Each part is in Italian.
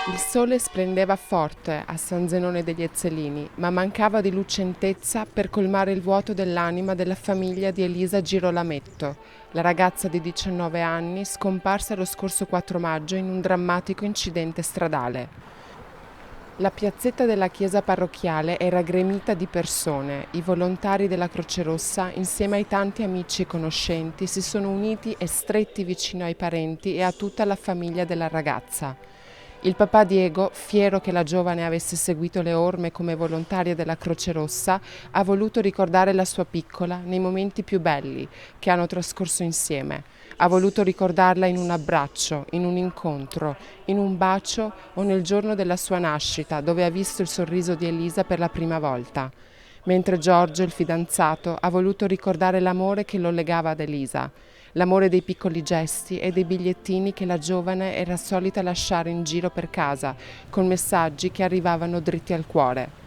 Il sole splendeva forte a San Zenone degli Ezzelini, ma mancava di lucentezza per colmare il vuoto dell'anima della famiglia di Elisa Girolametto, la ragazza di 19 anni scomparsa lo scorso 4 maggio in un drammatico incidente stradale. La piazzetta della chiesa parrocchiale era gremita di persone. I volontari della Croce Rossa, insieme ai tanti amici e conoscenti, si sono uniti e stretti vicino ai parenti e a tutta la famiglia della ragazza. Il papà Diego, fiero che la giovane avesse seguito le orme come volontaria della Croce Rossa, ha voluto ricordare la sua piccola nei momenti più belli che hanno trascorso insieme. Ha voluto ricordarla in un abbraccio, in un incontro, in un bacio o nel giorno della sua nascita, dove ha visto il sorriso di Elisa per la prima volta. Mentre Giorgio, il fidanzato, ha voluto ricordare l'amore che lo legava ad Elisa, l'amore dei piccoli gesti e dei bigliettini che la giovane era solita lasciare in giro per casa, con messaggi che arrivavano dritti al cuore.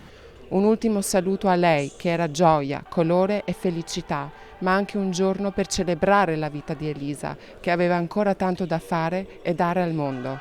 Un ultimo saluto a lei, che era gioia, colore e felicità, ma anche un giorno per celebrare la vita di Elisa, che aveva ancora tanto da fare e dare al mondo.